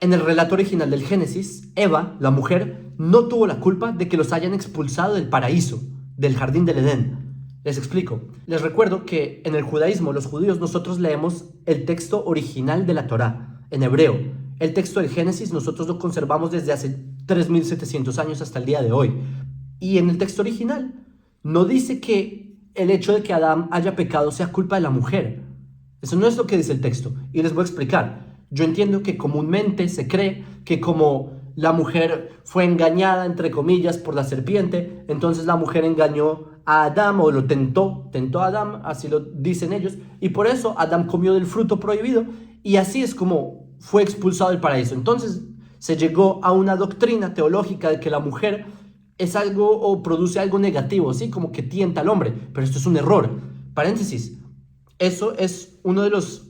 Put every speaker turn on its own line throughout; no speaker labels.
En el relato original del Génesis, Eva, la mujer, no tuvo la culpa de que los hayan expulsado del paraíso, del jardín del Edén. Les explico. Les recuerdo que en el judaísmo, los judíos, nosotros leemos el texto original de la Torá, en hebreo. El texto del Génesis nosotros lo conservamos desde hace 3700 años hasta el día de hoy. Y en el texto original no dice que el hecho de que Adán haya pecado sea culpa de la mujer. Eso no es lo que dice el texto. Y les voy a explicar. Yo entiendo que comúnmente se cree que como la mujer fue engañada, entre comillas, por la serpiente, entonces la mujer engañó a Adán o lo tentó a Adán, así lo dicen ellos, y por eso Adán comió del fruto prohibido y así es como fue expulsado del paraíso. Entonces se llegó a una doctrina teológica de que la mujer es algo o produce algo negativo, ¿sí? Como que tienta al hombre, pero esto es un error. Paréntesis, eso es uno de los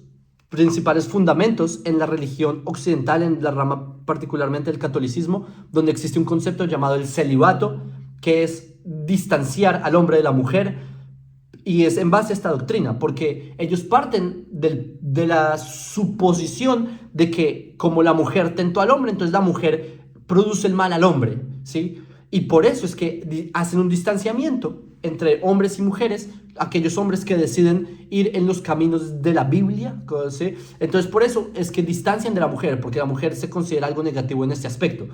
principales fundamentos en la religión occidental, en la rama particularmente del catolicismo, donde existe un concepto llamado el celibato, que es distanciar al hombre de la mujer, y es en base a esta doctrina, porque ellos parten de la suposición de que como la mujer tentó al hombre, entonces la mujer produce el mal al hombre, ¿sí? Y por eso es que hacen un distanciamiento entre hombres y mujeres, aquellos hombres que deciden ir en los caminos de la Biblia, ¿sí? Entonces por eso es que distancian de la mujer, porque la mujer se considera algo negativo en este aspecto.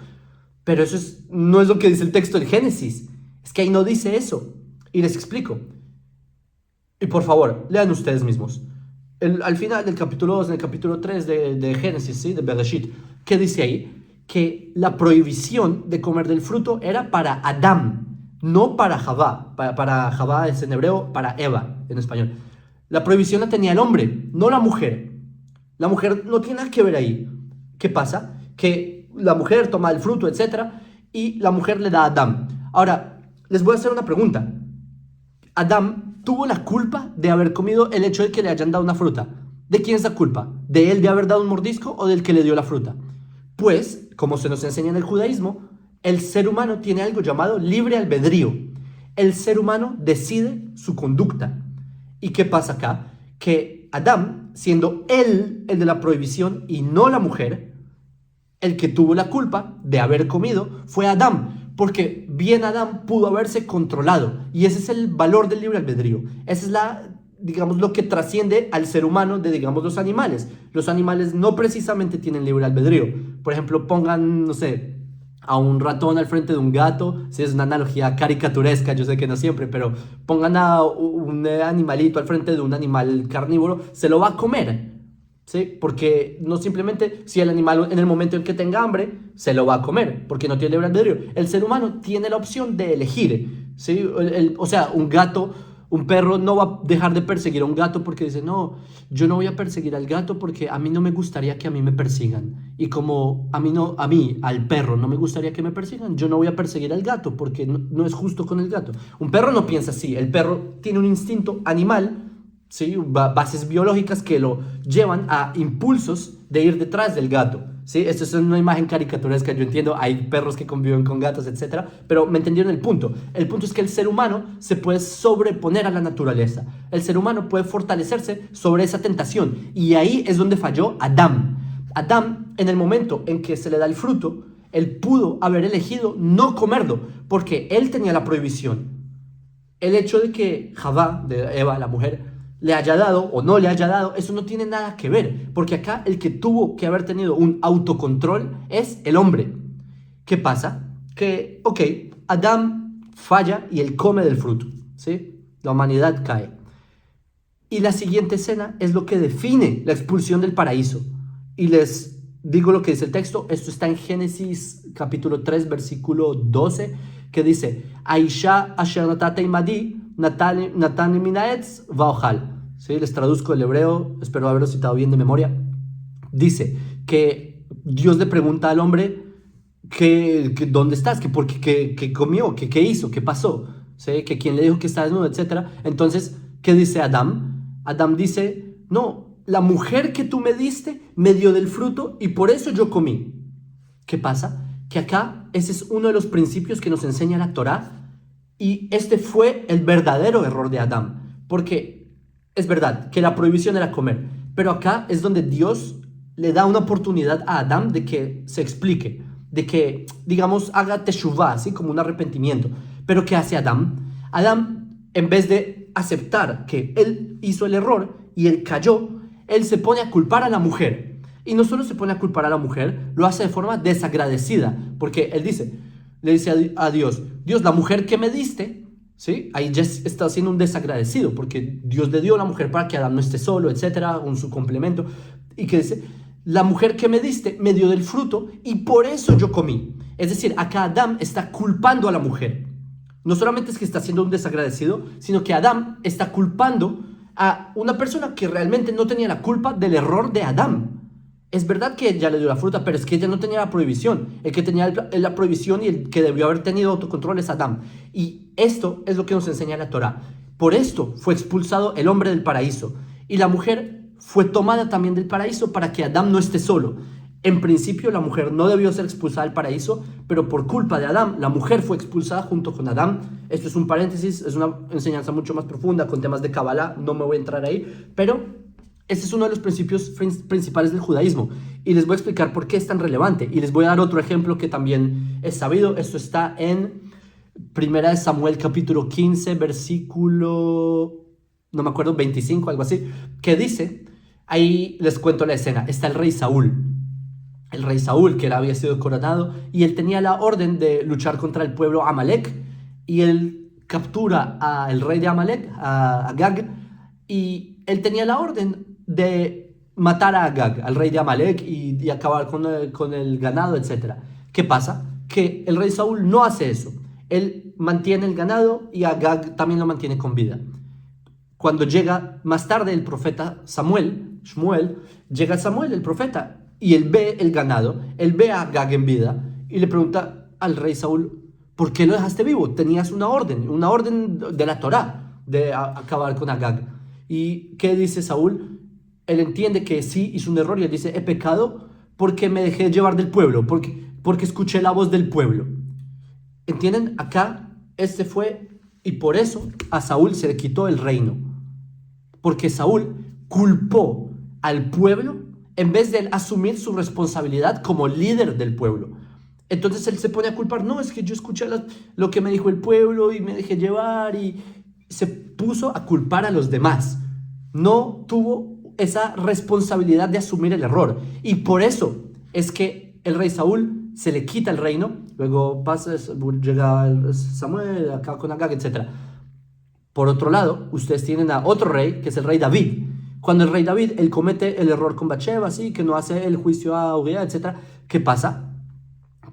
Pero eso no es lo que dice el texto del Génesis, es que ahí no dice eso. Y les explico. Y por favor, lean ustedes mismos. Al final del capítulo 2, en el capítulo 3 de Génesis, ¿sí? De Bereshit, ¿qué dice ahí? Que la prohibición de comer del fruto era para Adán, no para Javá. Para Javá es en hebreo, para Eva en español. La prohibición la tenía el hombre, no la mujer. La mujer no tiene nada que ver ahí. ¿Qué pasa? Que la mujer toma el fruto, etcétera, y la mujer le da a Adán. Ahora, les voy a hacer una pregunta. Adán tuvo la culpa de haber comido el hecho de que le hayan dado una fruta. ¿De quién es la culpa? ¿De él de haber dado un mordisco o del que le dio la fruta? Pues, como se nos enseña en el judaísmo, el ser humano tiene algo llamado libre albedrío. El ser humano decide su conducta. ¿Y qué pasa acá? Que Adán, siendo él el de la prohibición y no la mujer, el que tuvo la culpa de haber comido fue Adán, porque bien Adán pudo haberse controlado, y ese es el valor del libre albedrío. Esa es digamos, lo que trasciende al ser humano de, digamos, los animales. Los animales no precisamente tienen libre albedrío. Por ejemplo, pongan, no sé, a un ratón al frente de un gato, si es una analogía caricaturesca, yo sé que no siempre, pero pongan a un animalito al frente de un animal carnívoro, se lo va a comer, ¿sí? Porque no simplemente si el animal en el momento en que tenga hambre se lo va a comer, porque no tiene libre albedrío. El ser humano tiene la opción de elegir, ¿sí? O sea, un perro no va a dejar de perseguir a un gato porque dice, no, yo no voy a perseguir al gato porque a mí no me gustaría que a mí me persigan. Y como al perro no me gustaría que me persigan, yo no voy a perseguir al gato porque no es justo con el gato. Un perro no piensa así, el perro tiene un instinto animal, ¿sí? Bases biológicas que lo llevan a impulsos de ir detrás del gato, ¿sí? Esto es una imagen caricaturesca, yo entiendo, hay perros que conviven con gatos, etcétera, pero me entendieron el punto. El punto es que el ser humano se puede sobreponer a la naturaleza. El ser humano puede fortalecerse sobre esa tentación, y ahí es donde falló Adán. Adán, en el momento en que se le da el fruto, él pudo haber elegido no comerlo, porque él tenía la prohibición. El hecho de que Javá, de Eva, la mujer, le haya dado o no le haya dado, eso no tiene nada que ver, porque acá el que tuvo que haber tenido un autocontrol es el hombre. ¿Qué pasa? Que, ok, Adán falla y él come del fruto, ¿sí? La humanidad cae. Y la siguiente escena es lo que define la expulsión del paraíso. Y les digo lo que dice el texto. Esto está en Génesis capítulo 3, versículo 12, que dice, Aisha asher natata imadi natani minaetz vaojal. ¿Sí? Les traduzco el hebreo, espero haberlo citado bien de memoria. Dice que Dios le pregunta al hombre ¿dónde estás? ¿Qué comió? ¿Qué hizo? ¿Qué pasó? ¿Sí? Que quién le dijo que está desnudo, etcétera. Entonces, ¿qué dice Adán? Adán dice, no, la mujer que tú me diste me dio del fruto y por eso yo comí. ¿Qué pasa? Que acá ese es uno de los principios que nos enseña la Torá, y este fue el verdadero error de Adán, porque es verdad que la prohibición era comer, pero acá es donde Dios le da una oportunidad a Adán de que se explique, de que, digamos, haga teshuvah, así como un arrepentimiento. Pero ¿qué hace Adán? Adán, en vez de aceptar que él hizo el error y él cayó, él se pone a culpar a la mujer. Y no solo se pone a culpar a la mujer, lo hace de forma desagradecida, porque él le dice a Dios, Dios, la mujer que me diste, ¿sí? Ahí ya está siendo un desagradecido, porque Dios le dio a la mujer para que Adán no esté solo, etcétera, con su complemento, y que dice, la mujer que me diste me dio del fruto y por eso yo comí. Es decir, acá Adán está culpando a la mujer. No solamente es que está siendo un desagradecido, sino que Adán está culpando a una persona que realmente no tenía la culpa del error de Adán. Es verdad que ella le dio la fruta, pero es que ella no tenía la prohibición. El que tenía la prohibición y el que debió haber tenido autocontrol es Adán. Y esto es lo que nos enseña la Torá. Por esto fue expulsado el hombre del paraíso. Y la mujer fue tomada también del paraíso para que Adán no esté solo. En principio la mujer no debió ser expulsada del paraíso, pero por culpa de Adán, la mujer fue expulsada junto con Adán. Esto es un paréntesis, es una enseñanza mucho más profunda con temas de Kabbalah, no me voy a entrar ahí, pero este es uno de los principios principales del judaísmo y les voy a explicar por qué es tan relevante y les voy a dar otro ejemplo que también es sabido. Esto está en Primera de Samuel capítulo 15 versículo, no me acuerdo, 25, algo así, que dice, ahí les cuento la escena, está el rey Saúl, que él había sido coronado y él tenía la orden de luchar contra el pueblo Amalek y él captura al rey de Amalek, a Agag, y él tenía la orden de matar a Agag, al rey de Amalek, y acabar con el ganado, etc. ¿Qué pasa? Que el rey Saúl no hace eso. Él mantiene el ganado y Agag también lo mantiene con vida. Cuando llega más tarde el profeta Shmuel, llega Samuel, el profeta, y él ve el ganado, él ve a Agag en vida y le pregunta al rey Saúl, ¿por qué lo dejaste vivo? Tenías una orden de la Torá de acabar con Agag. ¿Y qué dice Saúl? Él entiende que sí hizo un error y él dice, he pecado porque me dejé llevar del pueblo, porque escuché la voz del pueblo. ¿Entienden? Acá y por eso a Saúl se le quitó el reino. Porque Saúl culpó al pueblo en vez de él asumir su responsabilidad como líder del pueblo. Entonces él se pone a culpar, no, es que yo escuché lo que me dijo el pueblo y me dejé llevar, y se puso a culpar a los demás. No tuvo esa responsabilidad de asumir el error. Y por eso es que el rey Saúl se le quita el reino, luego llega Samuel, acá con Agag, etc. Por otro lado, ustedes tienen a otro rey, que es el rey David. Cuando el rey David, él comete el error con Bathsheba, ¿sí? Que no hace el juicio a Uriah, etc. ¿Qué pasa?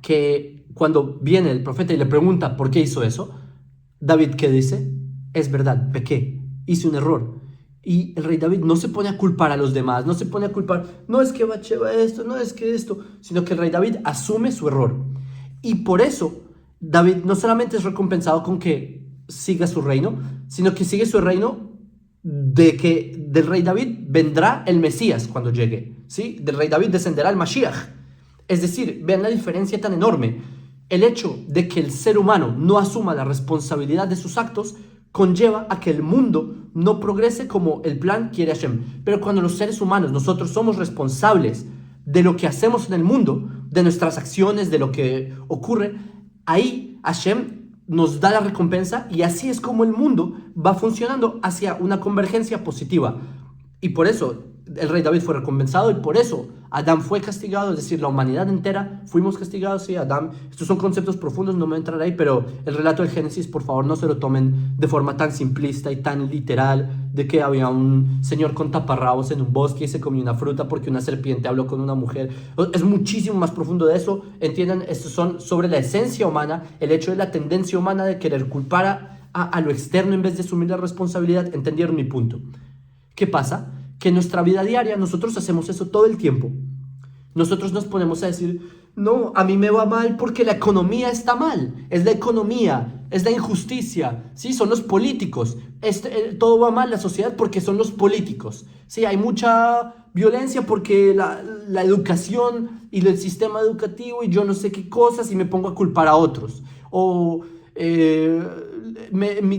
Que cuando viene el profeta y le pregunta por qué hizo eso, David, ¿qué dice? Es verdad, pequé, hice un error. Y el rey David no se pone a culpar a los demás, no se pone a culpar, no es que Bathsheba esto, no es que esto, sino que el rey David asume su error. Y por eso David no solamente es recompensado con que siga su reino, sino que sigue su reino de que del rey David vendrá el Mesías cuando llegue, ¿sí? Del rey David descenderá el Mashiach. Es decir, vean la diferencia tan enorme. El hecho de que el ser humano no asuma la responsabilidad de sus actos conlleva a que el mundo no progrese como el plan quiere Hashem. Pero cuando los seres humanos, nosotros somos responsables de lo que hacemos en el mundo, de nuestras acciones, de lo que ocurre, ahí Hashem nos da la recompensa y así es como el mundo va funcionando hacia una convergencia positiva. Y por eso el rey David fue recompensado y por eso Adán fue castigado, es decir, la humanidad entera fuimos castigados, sí, Adán. Estos son conceptos profundos, no me voy a entrar ahí, pero el relato del Génesis, por favor, no se lo tomen de forma tan simplista y tan literal, de que había un señor con taparrabos en un bosque y se comió una fruta porque una serpiente habló con una mujer. Es muchísimo más profundo de eso, entiendan, estos son sobre la esencia humana, el hecho de la tendencia humana de querer culpar a lo externo en vez de asumir la responsabilidad. ¿Entendieron mi punto? ¿Qué pasa? Que en nuestra vida diaria nosotros hacemos eso todo el tiempo. Nosotros nos ponemos a decir, no, a mí me va mal porque la economía está mal. Es la economía, es la injusticia, ¿sí? Son los políticos. Todo va mal en la sociedad porque son los políticos. Sí, hay mucha violencia porque la educación y el sistema educativo y yo no sé qué cosas, y me pongo a culpar a otros. O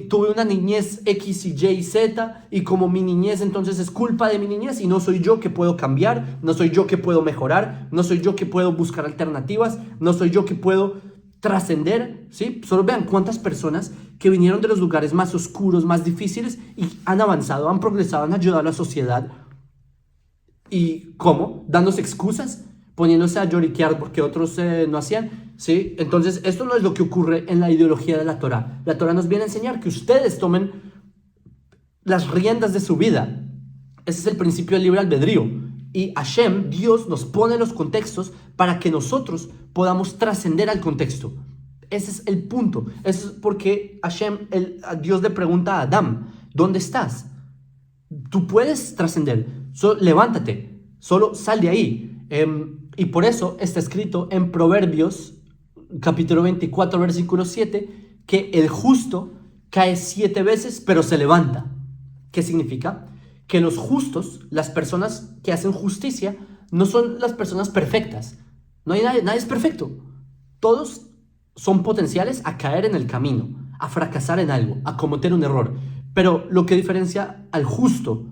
tuve una niñez X y Y y Z, y como mi niñez entonces es culpa de mi niñez y no soy yo que puedo cambiar, no soy yo que puedo mejorar, no soy yo que puedo buscar alternativas, no soy yo que puedo trascender, ¿sí? Solo vean cuántas personas que vinieron de los lugares más oscuros, más difíciles y han avanzado, han progresado, han ayudado a la sociedad. ¿Y cómo? Dándose excusas, poniéndose a lloriquear porque otros no hacían, ¿sí? Entonces, esto no es lo que ocurre en la ideología de la Torá. La Torá nos viene a enseñar que ustedes tomen las riendas de su vida. Ese es el principio del libre albedrío. Y Hashem, Dios, nos pone los contextos para que nosotros podamos trascender al contexto. Ese es el punto. Eso es porque Hashem, Dios le pregunta a Adán, ¿dónde estás? Tú puedes trascender, levántate, solo sal de ahí. Y por eso está escrito en Proverbios, capítulo 24, versículo 7, que el justo cae 7 veces, pero se levanta. ¿Qué significa? Que los justos, las personas que hacen justicia, no son las personas perfectas. No hay nadie es perfecto. Todos son potenciales a caer en el camino, a fracasar en algo, a cometer un error. Pero lo que diferencia al justo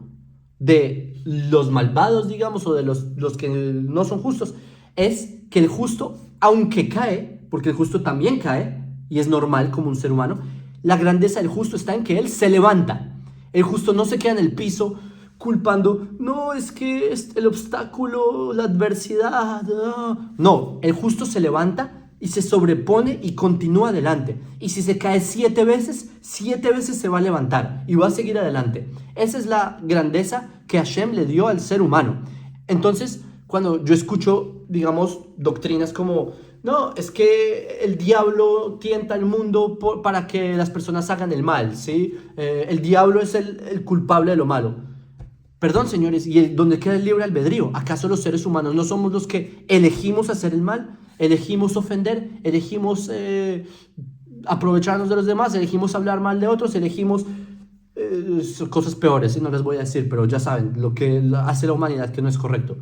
de los malvados, digamos, o de los que no son justos, es que el justo, aunque cae, porque el justo también cae, y es normal como un ser humano, la grandeza del justo está en que él se levanta. El justo no se queda en el piso culpando, no, es que es el obstáculo, la adversidad. No, el justo se levanta y se sobrepone y continúa adelante. Y si se cae 7 veces, 7 veces se va a levantar y va a seguir adelante. Esa es la grandeza que Hashem le dio al ser humano. Entonces, cuando yo escucho, digamos, doctrinas como, no, es que el diablo tienta al mundo para que las personas hagan el mal, ¿sí? El diablo es el culpable de lo malo. Perdón, señores, ¿y dónde queda el libre albedrío? ¿Acaso los seres humanos no somos los que elegimos hacer el mal? ¿Elegimos ofender? ¿Elegimos aprovecharnos de los demás? ¿Elegimos hablar mal de otros? ¿Elegimos cosas peores? No les voy a decir, pero ya saben, lo que hace la humanidad que no es correcto.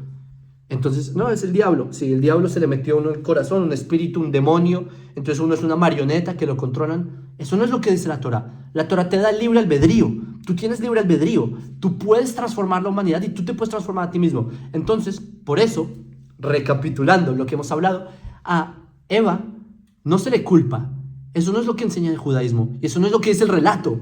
Entonces, no, es el diablo. Si el diablo se le metió a uno el corazón, un espíritu, un demonio, entonces uno es una marioneta que lo controlan. Eso no es lo que dice la Torá. La Torá te da el libre albedrío. Tú tienes libre albedrío. Tú puedes transformar la humanidad y tú te puedes transformar a ti mismo. Entonces, por eso, recapitulando lo que hemos hablado, a Eva no se le culpa. Eso no es lo que enseña el judaísmo. Y eso no es lo que dice el relato.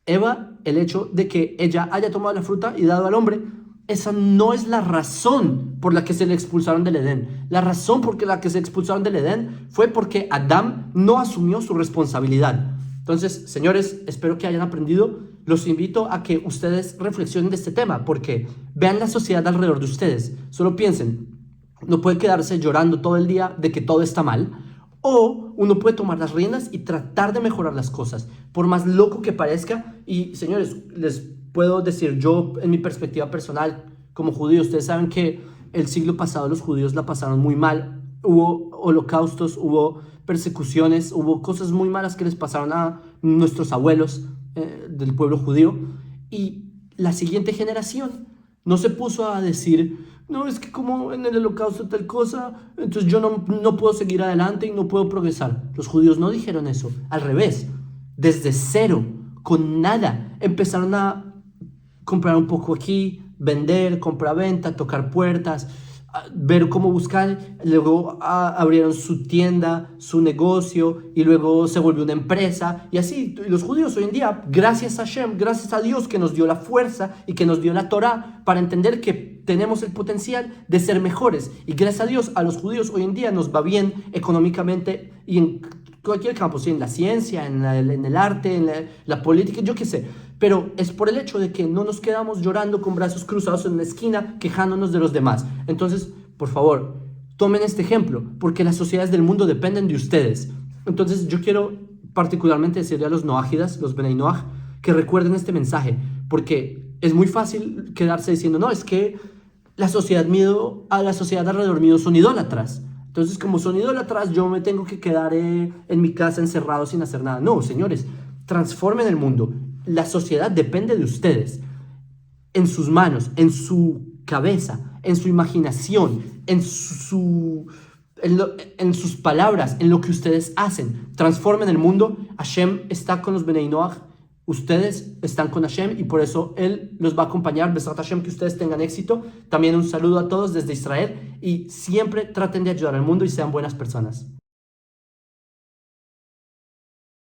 Eva, el hecho de que ella haya tomado la fruta y dado al hombre, esa no es la razón por la que se le expulsaron del Edén. La razón por la que se expulsaron del Edén fue porque Adán no asumió su responsabilidad. Entonces, señores, espero que hayan aprendido. Los invito a que ustedes reflexionen de este tema, porque vean la sociedad alrededor de ustedes. Solo piensen, no puede quedarse llorando todo el día de que todo está mal, o uno puede tomar las riendas y tratar de mejorar las cosas, por más loco que parezca. Y, señores, les puedo decir, yo en mi perspectiva personal como judío, ustedes saben que el siglo pasado los judíos la pasaron muy mal. Hubo holocaustos, hubo persecuciones, hubo cosas muy malas que les pasaron a nuestros abuelos del pueblo judío. Y la siguiente generación no se puso a decir, no, es que como en el holocausto tal cosa, entonces yo no puedo seguir adelante y no puedo progresar. Los judíos no dijeron eso, al revés. Desde cero, con nada, empezaron a comprar un poco aquí, vender, compra-venta, tocar puertas, ver cómo buscar. Luego abrieron su tienda, su negocio, y luego se volvió una empresa. Y así, los judíos hoy en día, gracias a Hashem, gracias a Dios que nos dio la fuerza y que nos dio la Torá para entender que tenemos el potencial de ser mejores. Y gracias a Dios, a los judíos hoy en día nos va bien económicamente y en cualquier campo, ¿sí? En la ciencia, en el arte, en la política, yo qué sé. Pero es por el hecho de que no nos quedamos llorando con brazos cruzados en una esquina, quejándonos de los demás. Entonces, por favor, tomen este ejemplo, porque las sociedades del mundo dependen de ustedes. Entonces, yo quiero particularmente decirle a los noágidas, los Benei Noach, que recuerden este mensaje, porque es muy fácil quedarse diciendo, no, es que la sociedad alrededor mío son idólatras. Entonces, como son idólatras, yo me tengo que quedar en mi casa encerrado sin hacer nada. No, señores, transformen el mundo. La sociedad depende de ustedes. En sus manos, en su cabeza, en su imaginación, en su en sus palabras, en lo que ustedes hacen. Transformen el mundo. Hashem está con los Benei Noach. Ustedes están con Hashem y por eso Él los va a acompañar. Besat Hashem, que ustedes tengan éxito. También un saludo a todos desde Israel y siempre traten de ayudar al mundo y sean buenas personas.